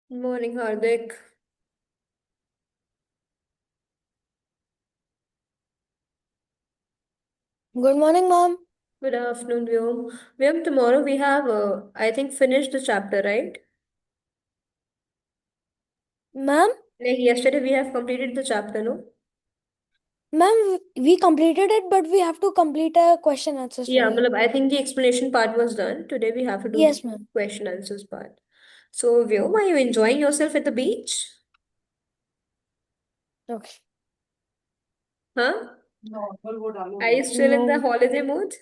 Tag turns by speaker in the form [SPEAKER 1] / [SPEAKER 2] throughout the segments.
[SPEAKER 1] Morning, Hardik.
[SPEAKER 2] Good morning, ma'am.
[SPEAKER 1] Good afternoon, Vyom. Vyom, tomorrow we have, I think, finished the chapter, right?
[SPEAKER 2] Ma'am,
[SPEAKER 1] Like yesterday we have completed the chapter, no?
[SPEAKER 2] ma'am, we completed it, but we have to complete a question answers
[SPEAKER 1] Yeah,
[SPEAKER 2] today.
[SPEAKER 1] matlab, I think the explanation part was done. Today we have to do the
[SPEAKER 2] Yes, ma'am.
[SPEAKER 1] question answers part. So, Vyom, are you enjoying yourself at the beach?
[SPEAKER 2] Okay.
[SPEAKER 1] Huh?
[SPEAKER 3] Normal वो डालो
[SPEAKER 1] Are you still in the
[SPEAKER 2] No.
[SPEAKER 1] holiday mood?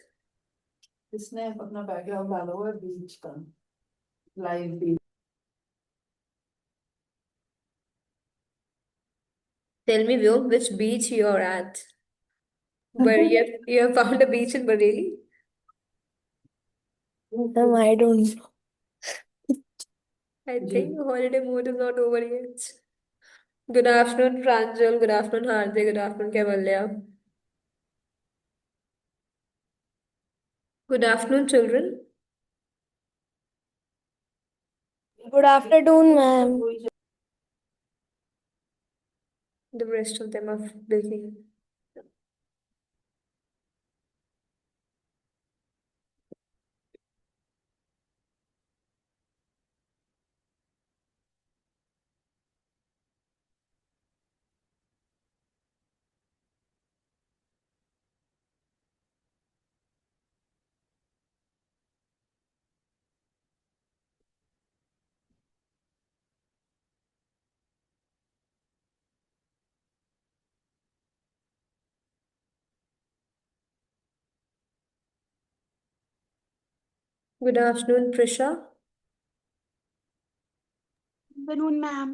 [SPEAKER 3] इसने अपना background डाला हुआ है बीच का live beach
[SPEAKER 1] Tell me, Vyom, which beach you're at? Where you have found a beach in Bareilly?
[SPEAKER 2] Ma'am, I don't know.
[SPEAKER 1] I
[SPEAKER 3] जी
[SPEAKER 1] think holiday mood is not over yet. Good afternoon, Pranjal. Good afternoon, Hardik. Good afternoon, Kevalya. Good afternoon, children.
[SPEAKER 2] Good afternoon, ma'am.
[SPEAKER 1] The rest of them are busy. Good afternoon, Prisha.
[SPEAKER 4] Afternoon, ma'am.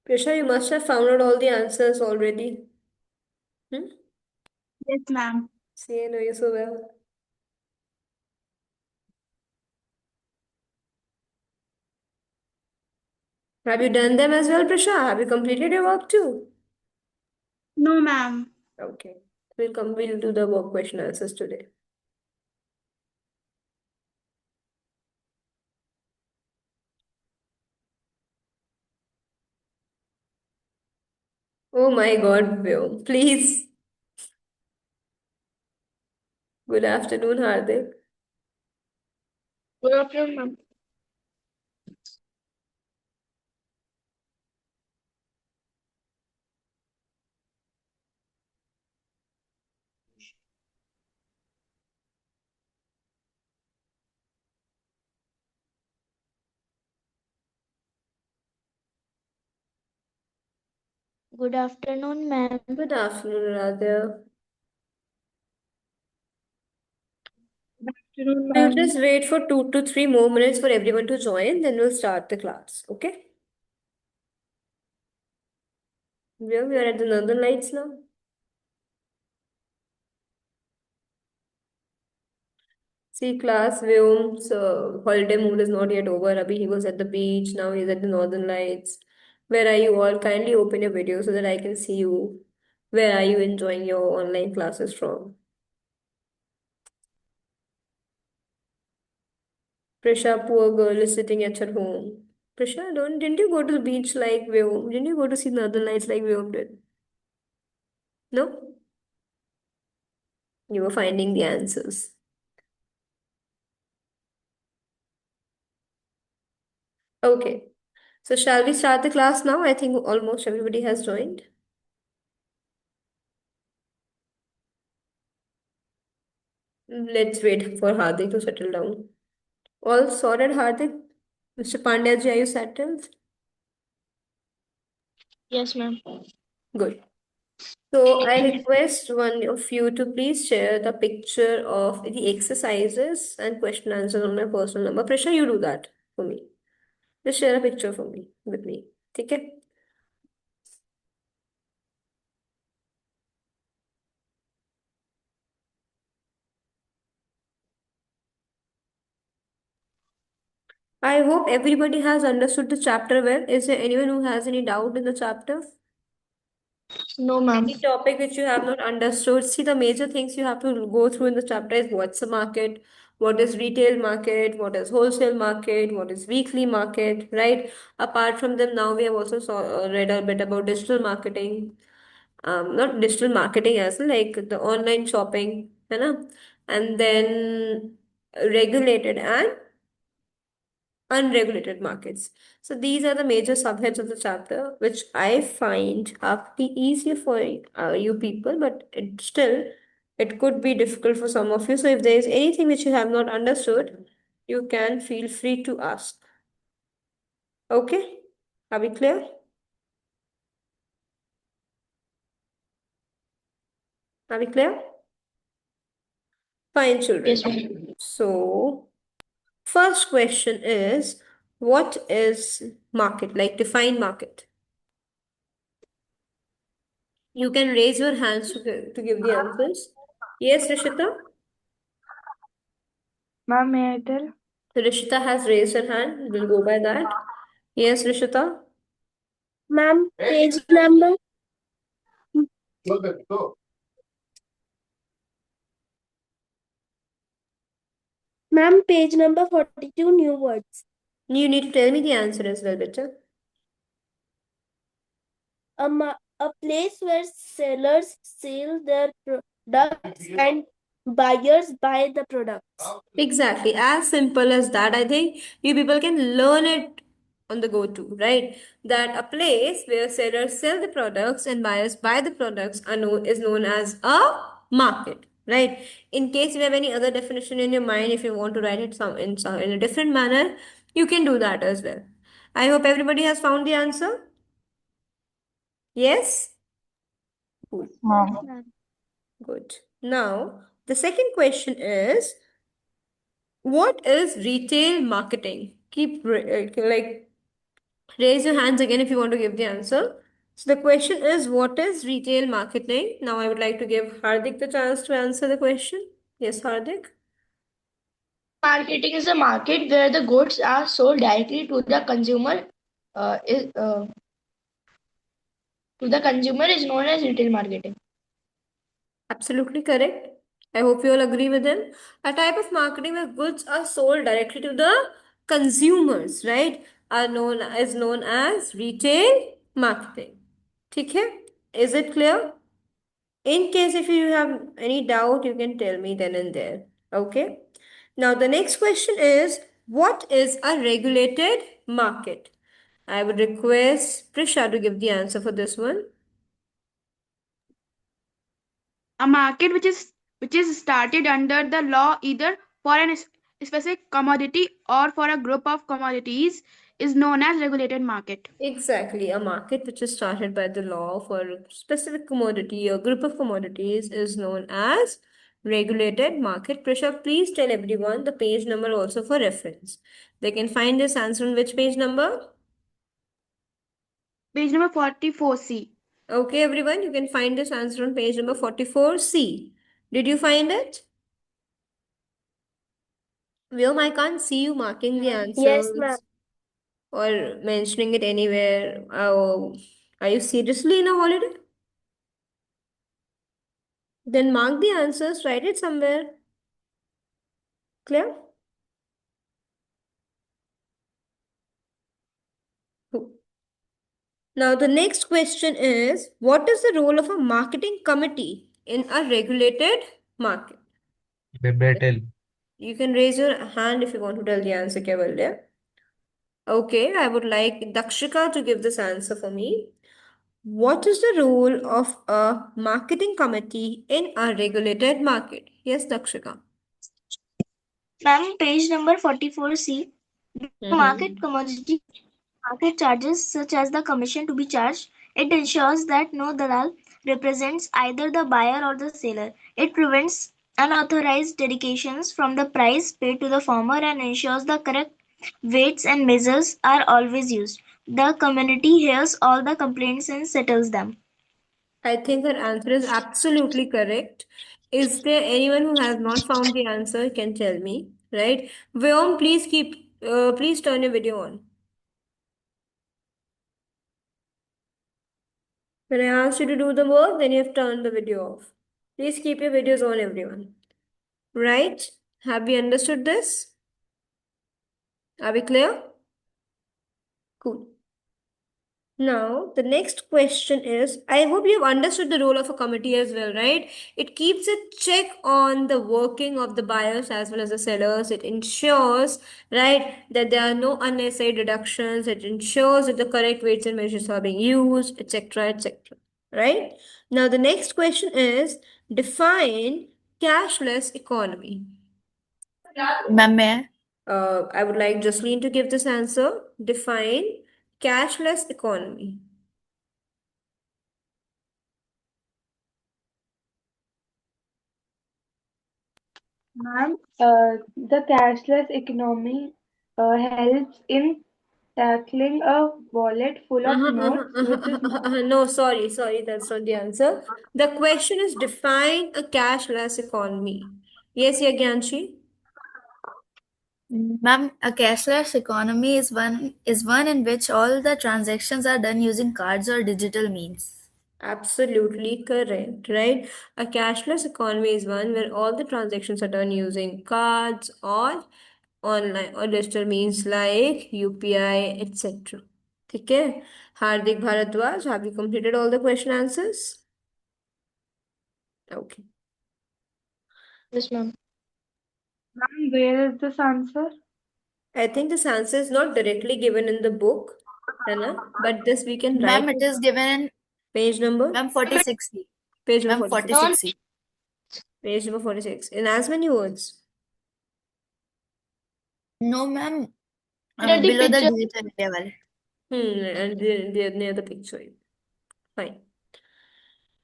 [SPEAKER 1] Prisha, you must have found out all the answers already. Hmm?
[SPEAKER 4] Yes, ma'am.
[SPEAKER 1] See, I know you so well. Have you done them as well, Prisha? Have you completed your work too?
[SPEAKER 4] No, ma'am.
[SPEAKER 1] Okay. We'll do the work question answers today. Oh my God, Vyom. Please. Good afternoon, Hardik.
[SPEAKER 4] Good afternoon, ma'am.
[SPEAKER 2] Good afternoon, ma'am.
[SPEAKER 1] Good afternoon, Radha.
[SPEAKER 4] Good afternoon,
[SPEAKER 1] We'll
[SPEAKER 4] ma'am.
[SPEAKER 1] just wait for 2 to 3 more minutes for everyone to join, then we'll start the class. Okay? We are at the Northern Lights now. See, class, Vyom's holiday mood is not yet over. Abhi he was at the beach, now he's at the Northern Lights. Where are you all? Kindly open your video so that I can see you. Where are you enjoying your online classes from? Prisha, poor girl, is sitting at her home. Prisha, didn't you go to the beach like Vyom? Didn't you go to see Northern Lights like Vyom did? No? You were finding the answers. Okay. So shall we start the class now? I think almost everybody has joined. Let's wait for Hardik to settle down. All sorted, Hardik? Mr. Pandya ji, are you settled?
[SPEAKER 4] Yes, ma'am.
[SPEAKER 1] Good. So I request one of you to please share the picture of the exercises and question answers on my personal number. Prisha, you do that for me. Just share a picture for me with me. Okay? I hope everybody has understood the chapter well. Is there anyone who has any doubt in the chapter?
[SPEAKER 4] No, ma'am.
[SPEAKER 1] Any topic which you have not understood? See, the major things you have to go through in the chapter is what's the market, what is retail market, what is wholesale market, what is weekly market, right? Apart from them, now we have also read a bit about digital marketing, not digital marketing as well, like the online shopping, you know, and then regulated and unregulated markets. So these are the major subheads of the chapter, which I find are pretty easier for you people, but it could be difficult for some of you. So if there is anything which you have not understood, you can feel free to ask. Okay? Are we clear? Are we clear? Fine,
[SPEAKER 4] Yes,
[SPEAKER 1] children.
[SPEAKER 4] ma'am.
[SPEAKER 1] So first question is, what is market? Like define market. You can raise your hands to give the answers. Yes, Rishita?
[SPEAKER 5] Ma'am, may I tell?
[SPEAKER 1] So Rishita has raised her hand. We'll go by that. Yes, Rishita?
[SPEAKER 2] Ma'am, page number. Ma'am, page number 42, new words.
[SPEAKER 1] You need to tell me the answer as well, Beta.
[SPEAKER 2] A place where sellers sell their products and buyers buy the products.
[SPEAKER 1] Exactly. As simple as that. I think you people can learn it on the go to, right? That a place where sellers sell the products and buyers buy the products is known as a market, right? In case you have any other definition in your mind, if you want to write it in a different manner, you can do that as well. I hope everybody has found the answer. Yes? Cool.
[SPEAKER 5] Ma'am.
[SPEAKER 1] Good. Now, the second question is, what is retail marketing? Like raise your hands again if you want to give the answer. So the question is, what is retail marketing? Now I would like to give Hardik the chance to answer the question. Yes, Hardik.
[SPEAKER 4] Marketing is a market where the goods are sold directly to the consumer. Is To the consumer is known as retail marketing.
[SPEAKER 1] Absolutely correct. I hope you all agree with him. A type of marketing where goods are sold directly to the consumers, right? Known as retail marketing. ठीक है? Is it clear? In case if you have any doubt, you can tell me then and there. Okay. Now the next question is, what is a regulated market? I would request Prisha to give the answer for this one.
[SPEAKER 5] A market which is started under the law either for an specific commodity or for a group of commodities is known as regulated market.
[SPEAKER 1] Exactly, a market which is started by the law for a specific commodity or group of commodities is known as regulated market. Prisha, please tell everyone the page number also for reference. They can find this answer on which page number?
[SPEAKER 5] Page number 44C.
[SPEAKER 1] Okay, everyone, you can find this answer on page number 44C. Did you find it? Vyom, I can't see you marking the
[SPEAKER 2] Yes, ma'am.
[SPEAKER 1] answers or mentioning it anywhere. Oh, are you seriously in a holiday? Then mark the answers, write it somewhere. Clear? Cool. Now, the next question is, what is the role of a marketing committee in a regulated market?
[SPEAKER 6] Betel.
[SPEAKER 1] You can raise your hand if you want to tell the answer, Kevalya. Okay, I would like Dakshika to give this answer for me. What is the role of a marketing committee in a regulated market? Yes, Dakshika.
[SPEAKER 7] Ma'am, page number 44C. The market
[SPEAKER 1] Mm-hmm.
[SPEAKER 7] commodity market charges, such as the commission to be charged. It ensures that no dalal represents either the buyer or the seller. It prevents unauthorized dedications from the price paid to the farmer and ensures the correct weights and measures are always used. The community hears all the complaints and settles them.
[SPEAKER 1] I think her answer is absolutely correct. Is there anyone who has not found the answer? Can tell me, right? Vyom, please turn your video on. When I asked you to do the work, then you have turned the video off. Please keep your videos on, everyone. Right? Have we understood this? Are we clear? Cool. Now, the next question is, I hope you have understood the role of a committee as well, right? It keeps a check on the working of the buyers as well as the sellers. It ensures, right, that there are no unnecessary deductions. It ensures that the correct weights and measures are being used, etc., etc. Right? Now, the next question is, define cashless economy.
[SPEAKER 6] Ma'am, may I?
[SPEAKER 1] I would like Jocelyn to give this answer. Define cashless economy.
[SPEAKER 5] Ma'am, the cashless economy helps in tackling a wallet full of notes, which is
[SPEAKER 1] No, sorry, that's not the answer. The question is define a cashless economy. Yes, Yagyanshi?
[SPEAKER 6] Ma'am, a cashless economy is one in which all the transactions are done using cards or digital means.
[SPEAKER 1] Absolutely correct, right? A cashless economy is one where all the transactions are done using cards or online or digital means like UPI, etc. Okay. Hardik Bharadwaj, have you completed all the question answers? Okay.
[SPEAKER 4] Yes, ma'am.
[SPEAKER 5] ma'am, where is this answer?
[SPEAKER 1] I think this answer is not directly given in the book, है ना? But this we can write
[SPEAKER 6] Ma'am, it
[SPEAKER 1] it.
[SPEAKER 6] is given in
[SPEAKER 1] Page number?
[SPEAKER 6] ma'am 46C.
[SPEAKER 1] Page number
[SPEAKER 6] Ma'am
[SPEAKER 1] 46.
[SPEAKER 6] 46C.
[SPEAKER 1] Page number 46. In as many words?
[SPEAKER 6] No, ma'am.
[SPEAKER 4] Under the
[SPEAKER 6] Below the
[SPEAKER 4] picture,
[SPEAKER 6] digital India wale.
[SPEAKER 1] And near the picture. Fine.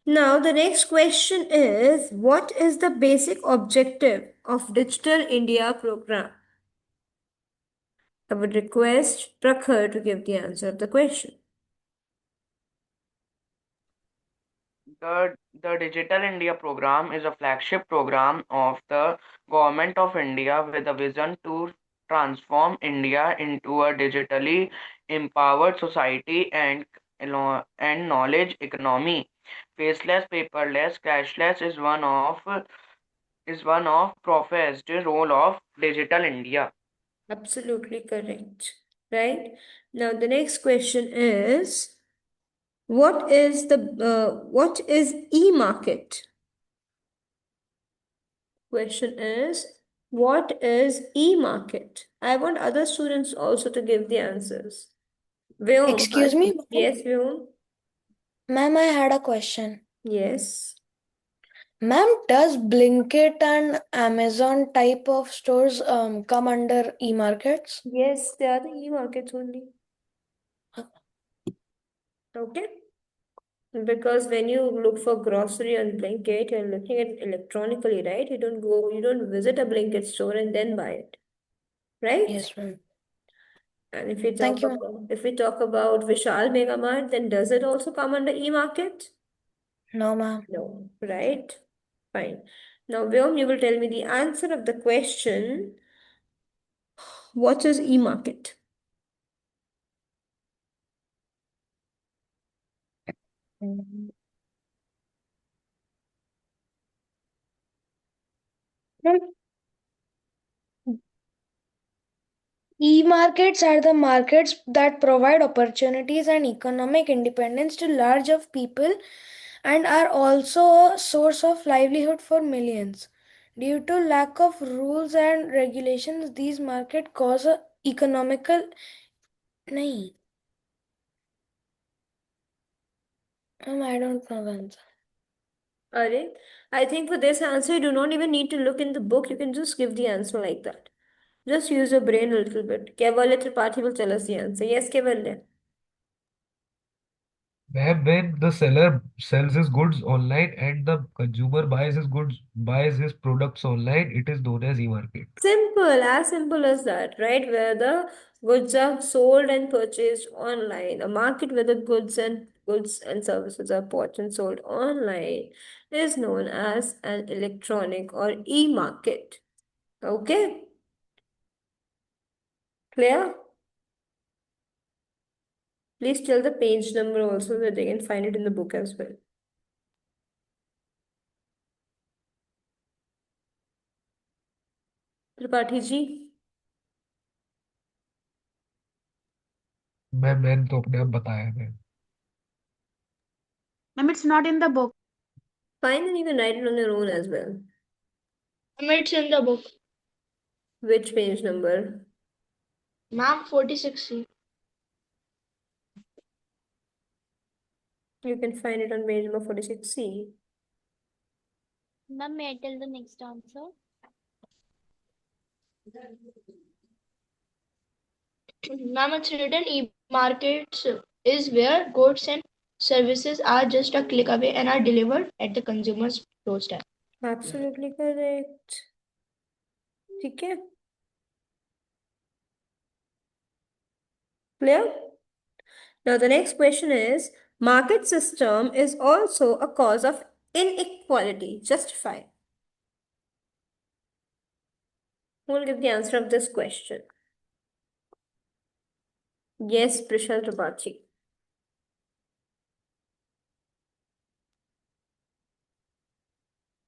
[SPEAKER 1] Now, the next question is, what is the basic objective of Digital India program? I would request Prakhar to give the answer of the question.
[SPEAKER 8] The Digital India program is a flagship program of the Government of India with a vision to transform India into a digitally empowered society and knowledge economy. Faceless, paperless, cashless is one of professed role of Digital India.
[SPEAKER 1] Absolutely correct. Right? Now, the next question is, what is e-market? Question is, what is e-market? I want other students also to give the answers. Vyom,
[SPEAKER 9] Excuse me, ma'am.
[SPEAKER 1] yes, Vyom.
[SPEAKER 9] Ma'am, I had a question.
[SPEAKER 1] Yes.
[SPEAKER 9] Ma'am, does Blinkit and Amazon type of stores come under e-markets?
[SPEAKER 1] Yes, they are the e-markets only. Okay. Because when you look for grocery on Blinkit, you're looking at it electronically, right? You don't visit a Blinkit store and then buy it, right?
[SPEAKER 9] Yes, ma'am.
[SPEAKER 1] And if we
[SPEAKER 9] Thank
[SPEAKER 1] talk
[SPEAKER 9] you, ma'am.
[SPEAKER 1] about Vishal Mega Mart, then does it also come under e-market?
[SPEAKER 9] No, ma'am.
[SPEAKER 1] No, right? Fine. Now, Vyom, you will tell me the answer of the question. What is e-market?
[SPEAKER 9] Ma'am, e-markets are the markets that provide opportunities and economic independence to large of people and are also a source of livelihood for millions. Due to lack of rules and regulations, these markets cause a economical nahi. I don't know the answer.
[SPEAKER 1] Are I think for this answer, you do not even need to look in the book. You can just give the answer like that. Just use your brain a little bit. Kevalya Tripathi will tell us the answer. Yes, Kevalya.
[SPEAKER 10] When the seller sells his goods online and the consumer buys his products online, it is known as e-market.
[SPEAKER 1] Simple, as simple as that, right? Where the goods are sold and purchased online. A market where the goods and services are bought and sold online is known as an electronic or e-market. Okay? Clear? Please tell the page number also so that they can find it in the book as well. Tripathi ji?
[SPEAKER 10] मैंने तो अपने आप बताया है।
[SPEAKER 5] Ma'am, it's not in the book.
[SPEAKER 1] Fine, then you can write it on your own as well.
[SPEAKER 4] It's in the book.
[SPEAKER 1] Which page number?
[SPEAKER 4] Ma'am, 46C.
[SPEAKER 1] You can find it on page number 46C.
[SPEAKER 7] Ma'am, may I tell the next answer?
[SPEAKER 4] Ma'am, it's written e-markets is where goods and services are just a click away and are delivered at the consumer's doorstep.
[SPEAKER 1] Absolutely correct. ठीक है? Clear? Now the next question is, market system is also a cause of inequality. Justify. Who will give the answer of this question? Yes, Prishal Tripathi.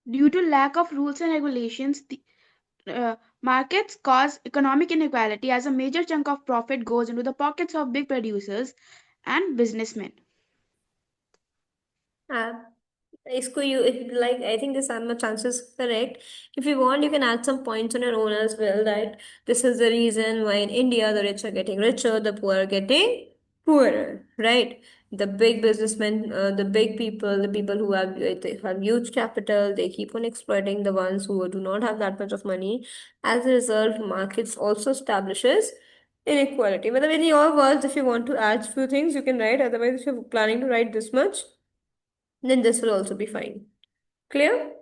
[SPEAKER 5] Due to lack of rules and regulations, the markets cause economic inequality as a major chunk of profit goes into the pockets of big producers and businessmen.
[SPEAKER 1] इसको you if like I think this much chances correct. If you want, you can add some points on your own as well. That this is the reason why in India the rich are getting richer, the poor are getting poorer, right? The big businessmen, the big people, the people who they have huge capital, they keep on exploiting the ones who do not have that much of money. As a result, markets also establishes inequality. But in your words, if you want to add few things, you can write. Otherwise, if you're planning to write this much, then this will also be fine. Clear?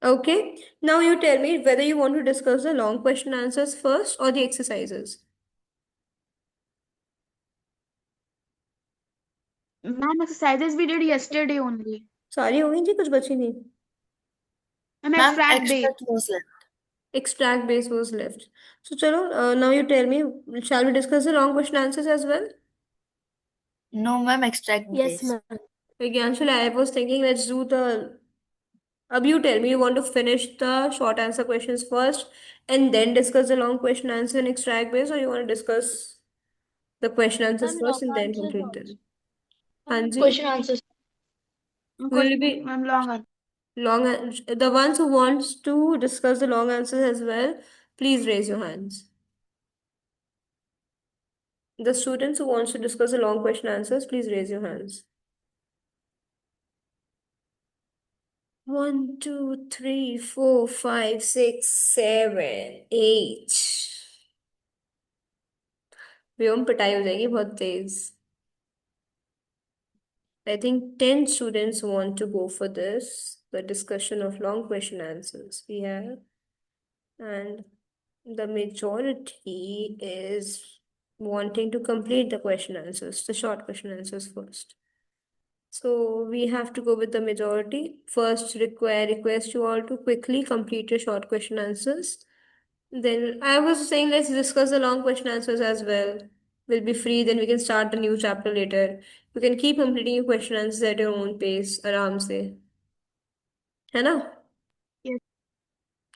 [SPEAKER 1] Okay. Now you tell me whether you want to discuss the long question answers first or the exercises.
[SPEAKER 5] Ma'am, exercises we did yesterday only.
[SPEAKER 1] सारी हो गई थी, कुछ बची नहीं.
[SPEAKER 5] Ma'am,
[SPEAKER 6] Ma'am,
[SPEAKER 5] extract base.
[SPEAKER 6] extract was left.
[SPEAKER 1] Extract base was left. So chalo, now you tell me, shall we discuss the long question answers as well?
[SPEAKER 6] No, ma'am, extract
[SPEAKER 2] Yes,
[SPEAKER 6] base.
[SPEAKER 2] ma'am.
[SPEAKER 1] Again, I was thinking let's do the. You tell me, you want to finish the short answer questions first and then discuss the long question answer and extract base, or you want to discuss the question answers
[SPEAKER 7] Ma'am, long
[SPEAKER 1] first and then
[SPEAKER 7] answers
[SPEAKER 1] complete
[SPEAKER 7] also.
[SPEAKER 1] them? Hanji,
[SPEAKER 4] Question answers.
[SPEAKER 1] will be
[SPEAKER 5] Ma'am, long answer.
[SPEAKER 1] the ones who wants to discuss the long answers as well, please raise your hands. The students who wants to discuss the long question answers, please raise your hands. 1, 2, 3, 4, 5, 6, 7, 8. व्योम पिटाई हो जाएगी बहुत तेज. I think 10 students want to go for this, the discussion of long question answers we have. And the majority is wanting to complete the question answers, the short question answers first. So we have to go with the majority. First, request you all to quickly complete your short question answers. Then I was saying let's discuss the long question answers as well. We'll be free, then we can start the new chapter later. You can keep completing your question answers at your own pace, आराम से, है ना?
[SPEAKER 5] Yes.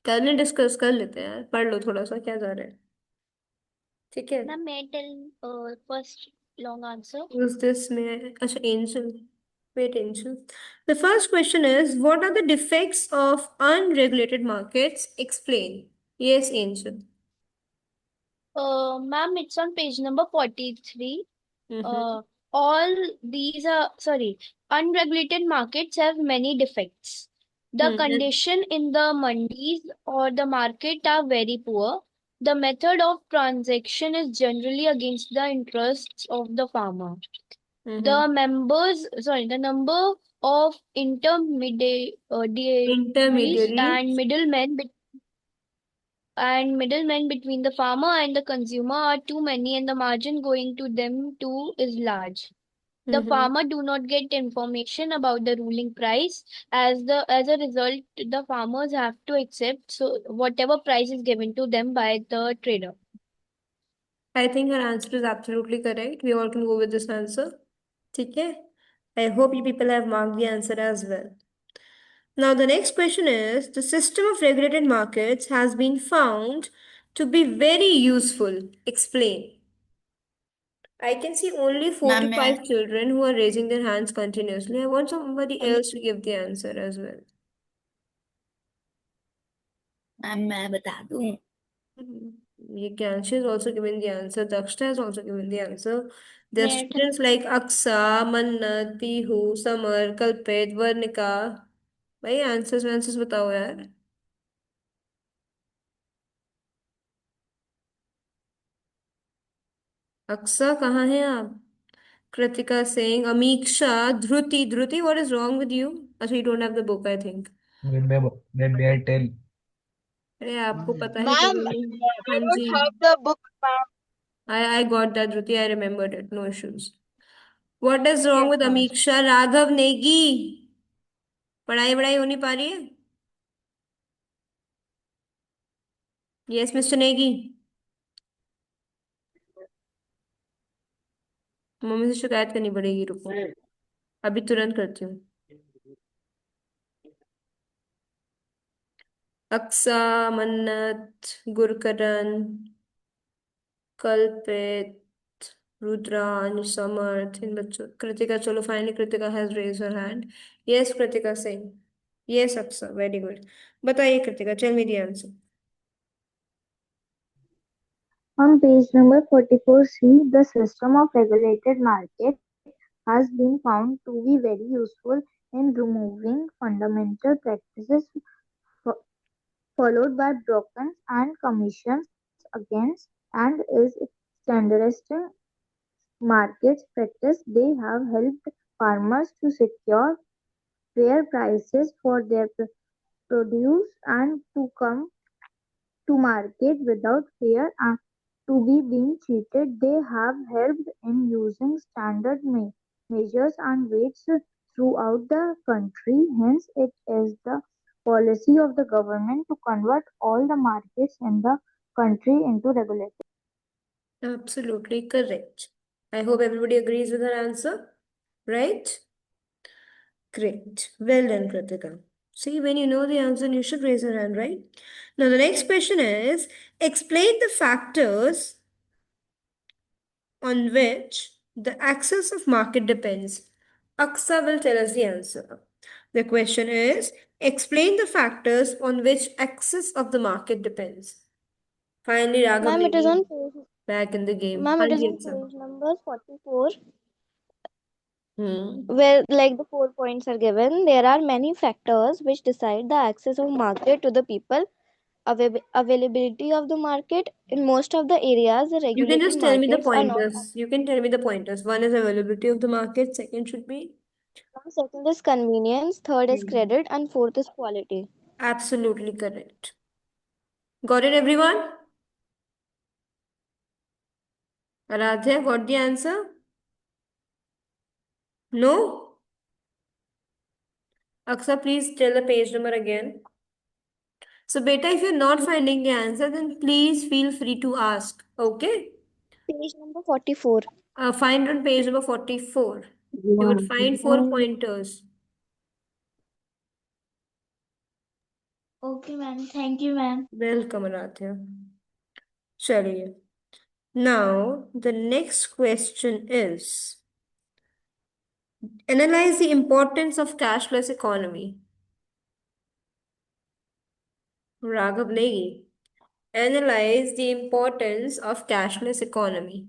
[SPEAKER 1] कल में discuss कर लेते हैं यार, पढ़ लो थोड़ा सा, क्या जा रहा है? ठीक है?
[SPEAKER 7] Ma'am, may I tell first long answer?
[SPEAKER 1] Who's this? May अच्छा, Angel. Wait, Angel. The first question is, what are the defects of unregulated markets? Explain. Yes, Angel.
[SPEAKER 7] Ma'am, it's on page number 43.
[SPEAKER 1] Mm-hmm.
[SPEAKER 7] All these are, sorry, unregulated markets have many defects. The condition in the mandis or the market are very poor. The method of transaction is generally against the interests of the farmer. The number of intermediaries and middlemen between the farmer and the consumer are too many, and the margin going to them too is large. The farmer do not get information about the ruling price. As a result, the farmers have to accept so whatever price is given to them by the trader.
[SPEAKER 1] I think her answer is absolutely correct. We all can go with this answer. ठीक है? I hope you people have marked the answer as well. Now, the next question is, the system of regulated markets has been found to be very useful. Explain. I can see only four to
[SPEAKER 6] Ma'am,
[SPEAKER 1] five children who are raising their hands continuously. I want somebody else to give the answer as well.
[SPEAKER 6] मैं बता दूं.
[SPEAKER 1] Yansha has also given the answer. Dakshta has also given the answer. There are
[SPEAKER 7] Wait.
[SPEAKER 1] students like Aksa, Mannat, Pihu, Samar, Kalpit, Varnika. भाई answers बताओ यार. अक्सा कहाँ हैं आप? Kritika saying, Amiksha, Dhruti, what is wrong with you? अच्छा, you don't have the book, I think.
[SPEAKER 10] May I tell?
[SPEAKER 1] अरे आपको पता है कि
[SPEAKER 11] Ma'am,
[SPEAKER 1] नहीं?
[SPEAKER 11] I
[SPEAKER 1] हाँ
[SPEAKER 11] don't
[SPEAKER 1] ji.
[SPEAKER 11] have the book, ma'am.
[SPEAKER 1] I got that, Dhruti. I remembered it. No issues. What is wrong
[SPEAKER 11] Yes,
[SPEAKER 1] with
[SPEAKER 11] ma'am.
[SPEAKER 1] Amiksha? Raghav Negi. पढ़ाई वढ़ाई हो नहीं पा रही है? Yes, Mr. Negi. मम्मी से शिकायत करनी पड़ेगी, रुको. अभी तुरंत करती हूँ. अक्सा, मन्नत, गुरकरण, कल्पित, रुद्रांश, समर्थ, इन बच्चों. कृतिका, चलो finally Kritika has raise her hand. Yes Kritika Singh. Yes Aqsa, very good. बताइए Kritika, tell me the answer.
[SPEAKER 7] On page number 44C, the system of regulated market has been found to be very useful in removing fundamental practices fo- followed by brokers and commissions against and is standardizing market practice. They have helped farmers to secure fair prices for their produce and to come to market without fear to be being cheated. They have helped in using standard measures and weights throughout the country. Hence, it is the policy of the government to convert all the markets in the country into regulated.
[SPEAKER 1] Absolutely correct. I hope everybody agrees with her answer. Right? Great. Well done, Kritika. See, when you know the answer, you should raise your hand, right? Now, the next question is, explain the factors on which the axis of market depends. Aksa will tell us the answer. The question is, explain the factors on which axis of the market depends. Finally, Raghav
[SPEAKER 7] Ma'am, it is
[SPEAKER 1] Negi
[SPEAKER 7] on page,
[SPEAKER 1] back in the game.
[SPEAKER 7] ma'am, it is
[SPEAKER 1] Hanji,
[SPEAKER 7] on
[SPEAKER 1] Aksa.
[SPEAKER 7] page number 44,
[SPEAKER 1] Hmm.
[SPEAKER 7] where like the 4 points are given. There are many factors which decide the access of market to the people. Availability of the market in most of the areas, the
[SPEAKER 1] You can
[SPEAKER 7] regulated
[SPEAKER 1] just tell me the
[SPEAKER 7] markets are not.
[SPEAKER 1] pointers. You can tell me the pointers. One is availability of the market, second should be.
[SPEAKER 7] Second is convenience, third is
[SPEAKER 1] Hmm.
[SPEAKER 7] credit, and fourth is quality.
[SPEAKER 1] Absolutely correct. Got it, everyone? Aradhya, got the answer? No? Aksa, please tell the page number again. So, beta, if you're not finding the answer, then please feel free to ask. Okay?
[SPEAKER 7] Page number 44.
[SPEAKER 1] Find on page number 44. You would find 4 pointers.
[SPEAKER 7] Okay, ma'am. Thank you, ma'am.
[SPEAKER 1] Welcome, Aradhya. Chaliye. Now, the next question is, analyze the importance of cashless economy. Raghav Negi. Analyze the importance of cashless economy.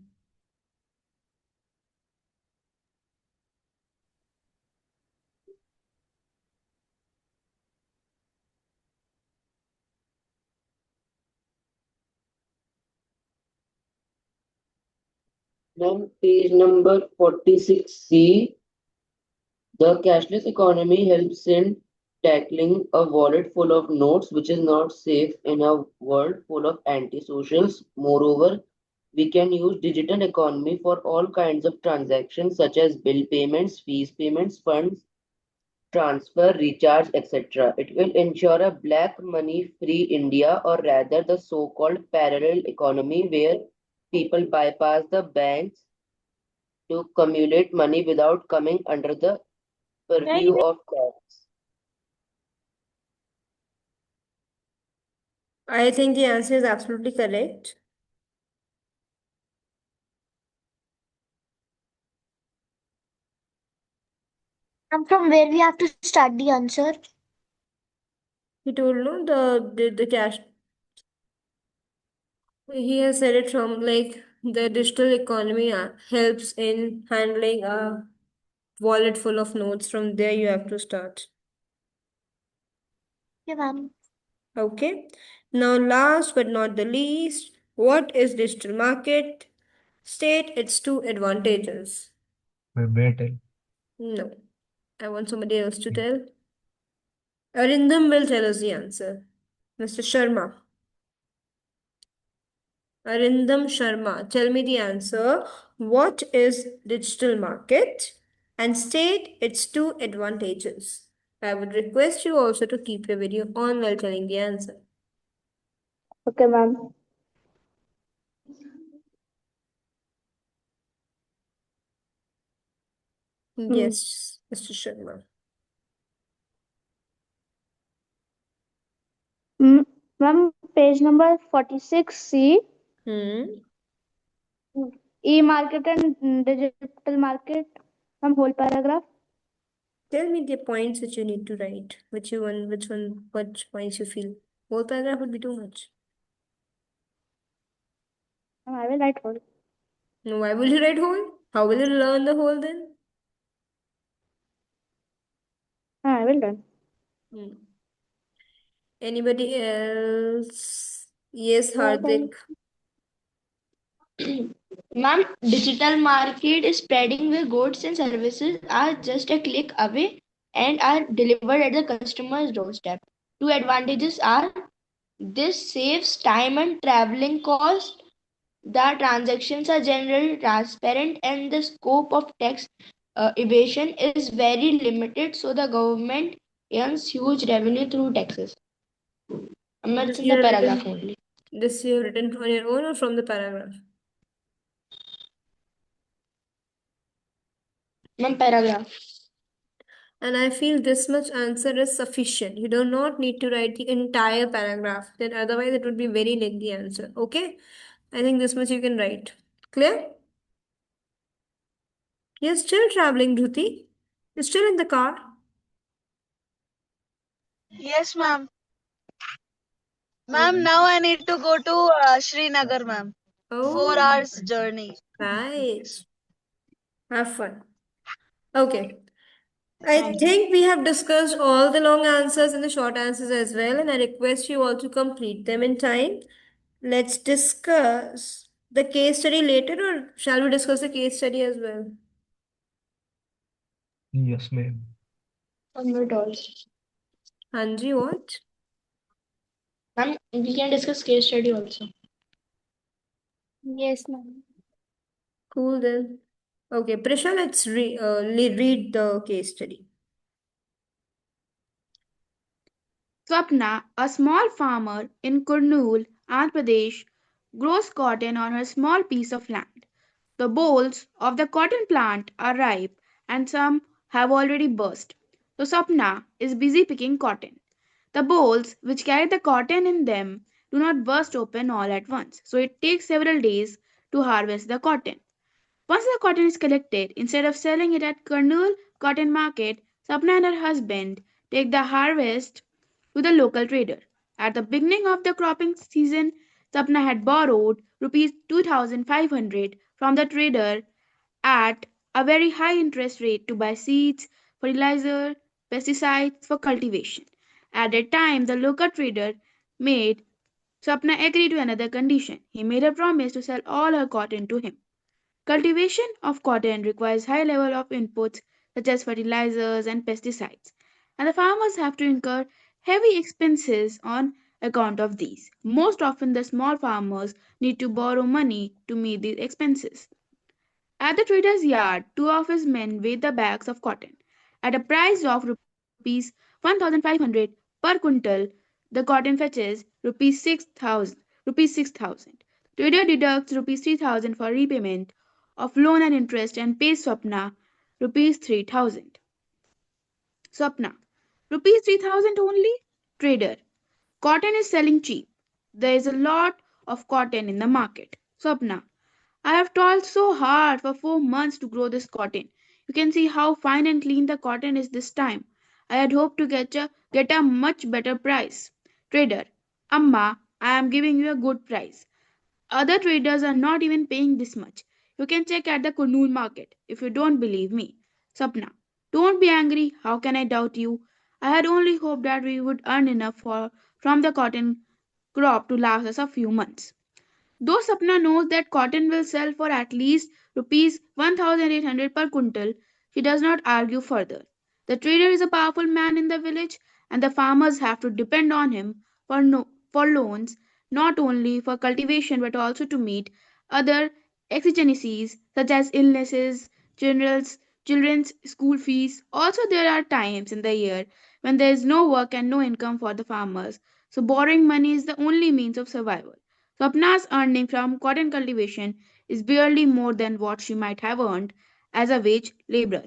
[SPEAKER 12] On page number 46C, the cashless economy helps in tackling a wallet full of notes, which is not safe in a world full of anti-socials. Moreover, we can use digital economy for all kinds of transactions such as bill payments, fees payments, funds transfer, recharge, etc. It will ensure a black money free India, or rather the so-called parallel economy where people bypass the banks to accumulate money without coming under the purview of tax.
[SPEAKER 1] I think the answer is absolutely correct.
[SPEAKER 7] And from where we have to start the answer?
[SPEAKER 1] He told no the cash. He has said it from like the digital economy helps in handling a wallet full of notes. From there, you have to start.
[SPEAKER 7] Yeah, ma'am.
[SPEAKER 1] Okay. Now, last but not the least, what is digital market? State its two advantages.
[SPEAKER 10] Airtel.
[SPEAKER 1] No, I want somebody else to tell. Arindam will tell us the answer. Mr. Sharma. Arindam Sharma, tell me the answer. What is digital market? And state its two advantages. I would request you also to keep your video on while telling the answer.
[SPEAKER 2] Okay, ma'am.
[SPEAKER 1] Yes, Mr. Sharma.
[SPEAKER 2] Ma'am, page number 46C,
[SPEAKER 1] Hmm.
[SPEAKER 2] e-market and digital market. Ma'am, whole paragraph.
[SPEAKER 1] Tell me the points which you need to write. Which points you feel. Whole paragraph would be too much.
[SPEAKER 2] Ma'am, I will write whole.
[SPEAKER 1] No, why will you write whole? How will you learn the whole then?
[SPEAKER 2] I will done.
[SPEAKER 1] Hmm. Anybody else? Yes,
[SPEAKER 2] Yeah,
[SPEAKER 1] Hardik.
[SPEAKER 4] Ma'am, digital market is spreading where goods and services are just a click away and are delivered at the customer's doorstep. Two advantages are this saves time and traveling cost. The transactions are generally transparent and the scope of tax evasion is very limited, so the government earns huge revenue through taxes. It's
[SPEAKER 1] This
[SPEAKER 4] in
[SPEAKER 1] you
[SPEAKER 4] the
[SPEAKER 1] have
[SPEAKER 4] paragraph
[SPEAKER 1] written.
[SPEAKER 4] only.
[SPEAKER 1] This you have written on your own or from the paragraph?
[SPEAKER 4] Ma'am, paragraph.
[SPEAKER 1] And I feel this much answer is sufficient. You do not need to write the entire paragraph. Then otherwise it would be very lengthy answer. Okay? I think this much you can write. Clear? You're still traveling, Dhruti. You're still in the car.
[SPEAKER 5] Yes, ma'am.
[SPEAKER 1] Oh,
[SPEAKER 5] Ma'am, now I need to go to Srinagar, ma'am. 4
[SPEAKER 1] oh,
[SPEAKER 5] hours journey.
[SPEAKER 1] nice. Have fun. Okay. I think we have discussed all the long answers and the short answers as well, and I request you all to complete them in time. Let's discuss the case study later, or shall we discuss the case study as well?
[SPEAKER 10] Yes, ma'am.
[SPEAKER 4] Not also.
[SPEAKER 1] Hanji, what?
[SPEAKER 4] Ma'am, we can discuss case study also.
[SPEAKER 2] Yes, ma'am.
[SPEAKER 1] Cool then. Okay, Prisha, let's read the case study.
[SPEAKER 5] Swapna, a small farmer in Kurnool, Andhra Pradesh, grows cotton on her small piece of land. The bolls of the cotton plant are ripe and some have already burst. So Swapna is busy picking cotton. The bolls, which carry the cotton in them, do not burst open all at once, so it takes several days to harvest the cotton. Once the cotton is collected, instead of selling it at Kurnool Cotton Market, Sapna and her husband take the harvest to the local trader. At the beginning of the cropping season, Sapna had borrowed rupees 2,500 from the trader at a very high interest rate to buy seeds, fertilizer, pesticides for cultivation. At that time, the local trader made Sapna agree to another condition. He made a promise to sell all her cotton to him. Cultivation of cotton requires high level of inputs such as fertilizers and pesticides, and the farmers have to incur heavy expenses on account of these. Most often the small farmers need to borrow money to meet these expenses. At the trader's yard, two of his men weighed the bags of cotton. At a price of rupees 1,500 per quintal, the cotton fetches rupees 6,000. Trader deducts rupees 3,000 for repayment of loan and interest and pays Swapna rupees 3,000. Swapna, rupees 3,000 only? Trader, cotton is selling cheap. there is a lot of cotton in the market. Swapna, I have toiled so hard for 4 months to grow this cotton. You can see how fine and clean the cotton is this time. I had hoped to get a much better price. Trader, Amma, I am giving you a good price. Other traders are not even paying this much. You can check at the Kurnool market if you don't believe me. Sapna, don't be angry. How can I doubt you? I had only hoped that we would earn enough from the cotton crop to last us a few months. Though Sapna knows that cotton will sell for at least rupees 1,800 per quintal, she does not argue further. The trader is a powerful man in the village, and the farmers have to depend on him for loans, not only for cultivation but also to meet other exigencies such as illnesses, children's school fees. Also, there are times in the year when there is no work and no income for the farmers, so borrowing money is the only means of survival. Swapna's earning from cotton cultivation is barely more than what she might have earned as a wage laborer.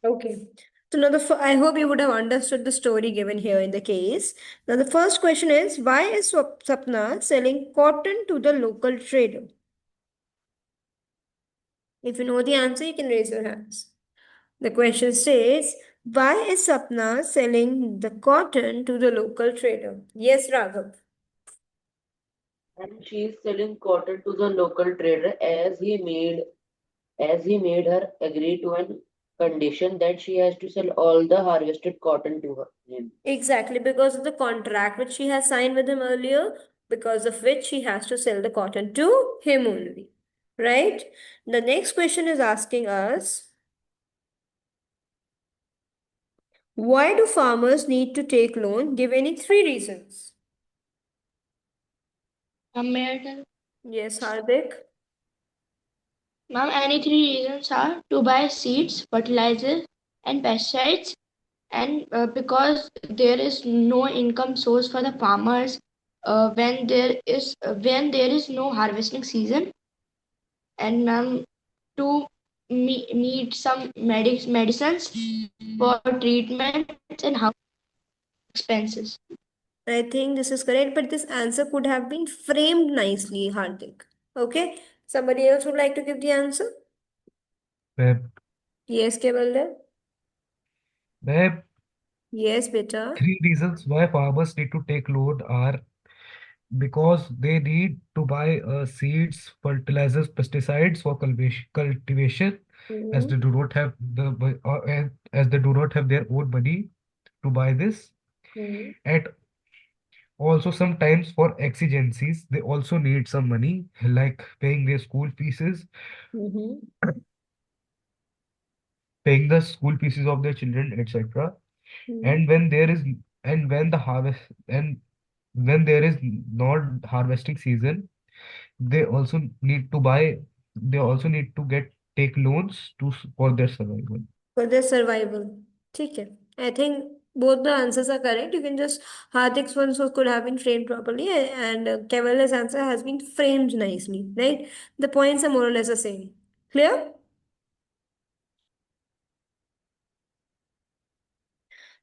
[SPEAKER 1] Okay. So now I hope you would have understood the story given here in the case. Now the first question is, why is Sapna selling cotton to the local trader? If you know the answer, you can raise your hands. The question says, why is Sapna selling the cotton to the local trader? Yes, Raghav.
[SPEAKER 12] And she is selling cotton to the local trader as he made her agree to an condition that she has to sell all the harvested cotton to him.
[SPEAKER 1] Exactly, because of the contract which she has signed with him earlier, because of which she has to sell the cotton to him only. Right? The next question is asking us, why do farmers need to take loan? Give any 3 reasons.
[SPEAKER 4] May I tell?
[SPEAKER 1] Yes, Hardik.
[SPEAKER 4] Ma'am, any 3 reasons are to buy seeds, fertilizers, and pesticides, and because there is no income source for the farmers when there is no harvesting season, and ma'am, to need some medicines for treatments and house expenses.
[SPEAKER 1] I think this is correct, but this answer could have been framed nicely, Hardik. Okay? Somebody else would like to give the answer?
[SPEAKER 10] Ma'am,
[SPEAKER 1] Yes, Kevaldev?
[SPEAKER 10] ma'am,
[SPEAKER 1] Yes, beta.
[SPEAKER 10] 3 reasons why farmers need to take loan are because they need to buy seeds, fertilizers, pesticides for cultivation, as they
[SPEAKER 1] Mhm.
[SPEAKER 10] do not have and as they do not have their own money to buy this.
[SPEAKER 1] Mhm.
[SPEAKER 10] And also sometimes for exigencies, they also need some money, like paying their school fees,
[SPEAKER 1] Mhm.
[SPEAKER 10] paying the school fees of their children, etc.
[SPEAKER 1] Mhm.
[SPEAKER 10] And when there is and when the harvest and when there is not harvesting season, they also need to buy they also need to get take loans for their survival.
[SPEAKER 1] For their survival. ठीक है. I think both the answers are correct. You can just Hardik's one so could have been framed properly, and Keval's answer has been framed nicely, right? The points are more or less the same. Clear?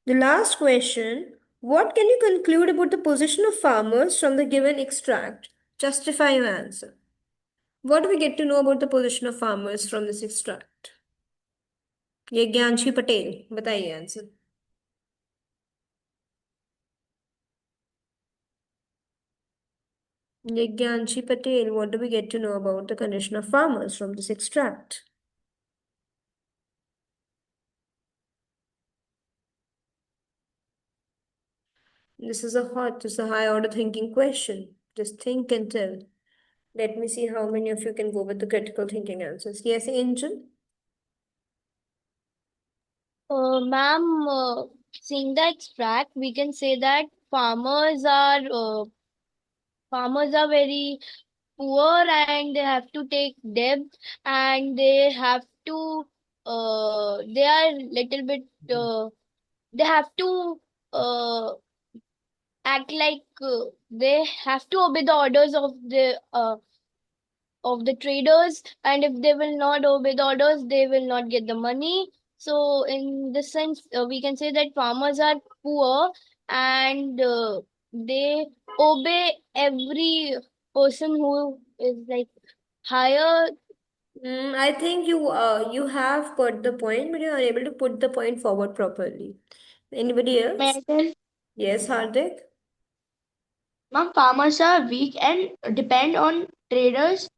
[SPEAKER 1] The last question, what can you conclude about the position of farmers from the given extract? Justify your answer. What do we get to know about the position of farmers from this extract? यज्ञांशी Patel बताइए answer. Yagyanshi Patel, what do we get to know about the condition of farmers from this extract? This is a high order thinking question. Just think and tell. Let me see how many of you can go with the critical thinking answers. Yes, Angel?
[SPEAKER 7] Ma'am, seeing the extract, we can say that farmers are very poor and they have to take debt and they have to they are little bit they have to uh, act like they have to obey the orders of the traders, and if they will not obey the orders they will not get the money. So in this sense we can say that farmers are poor and
[SPEAKER 4] they obey every person who is like higher.
[SPEAKER 1] I think you have put the point, but you are unable to put the point forward properly. Anybody
[SPEAKER 4] May
[SPEAKER 1] else?
[SPEAKER 4] I tell?
[SPEAKER 1] Yes, Hardik?
[SPEAKER 4] Ma'am, farmers are weak and depend on traders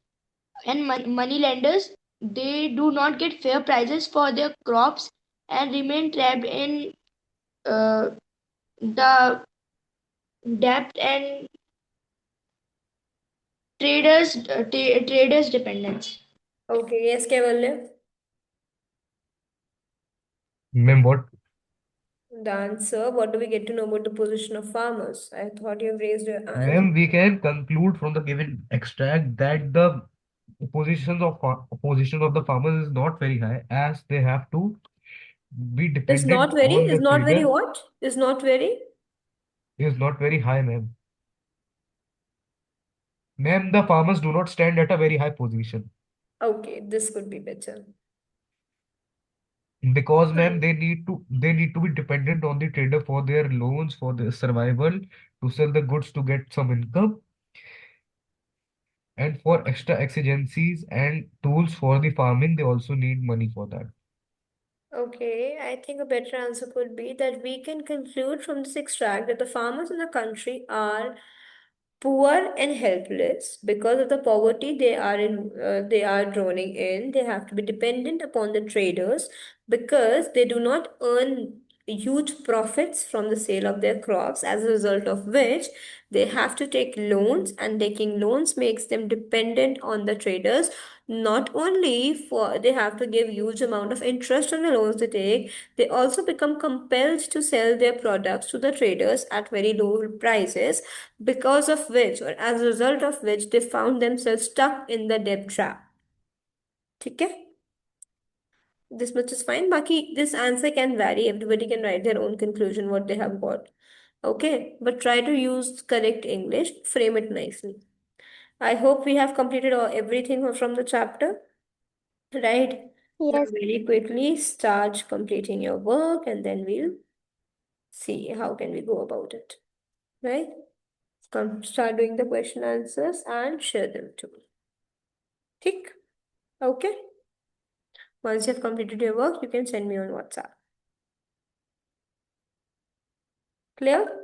[SPEAKER 4] and money lenders. They do not get fair prices for their crops and remain trapped in uh, the debt and traders dependence.
[SPEAKER 1] Okay, yes, Kevalya.
[SPEAKER 10] Ma'am, what?
[SPEAKER 1] The answer, what do we get to know about the position of farmers? I thought you have raised your hand.
[SPEAKER 10] Ma'am, we can conclude from the given extract that the position of the farmers is not very high, as they have to be dependent on
[SPEAKER 1] Is
[SPEAKER 10] the
[SPEAKER 1] not very
[SPEAKER 10] trader.
[SPEAKER 1] what? Is not very?
[SPEAKER 10] Is not very high, ma'am. Ma'am, the farmers do not stand at a very high position
[SPEAKER 1] Okay, this could be better.
[SPEAKER 10] because, ma'am,
[SPEAKER 1] Fine.
[SPEAKER 10] they need to be dependent on the trader for their loans, for their survival, to sell the goods to get some income, and for extra exigencies and tools for the farming. They also need money for that.
[SPEAKER 1] Okay, I think a better answer could be that we can conclude from this extract that the farmers in the country are poor and helpless because of the poverty they are drowning in. They have to be dependent upon the traders because they do not earn huge profits from the sale of their crops, as a result of which they have to take loans, and taking loans makes them dependent on the traders. Not only for they have to give huge amount of interest on the loans they take, they also become compelled to sell their products to the traders at very low prices, because of which, or as a result of which, they found themselves stuck in the debt trap. ठीक है? This much is fine. Baki, this answer can vary. Everybody can write their own conclusion, what they have got. Okay, but try to use correct English, frame it nicely. I hope we have completed everything from the chapter, right? Now,
[SPEAKER 7] Yes.
[SPEAKER 1] very quickly start completing your work, and then we'll see how can we go about it, right? Come start doing the question answers and share them to me. Tick. Okay. Once you have completed your work, you can send me on WhatsApp. Clear?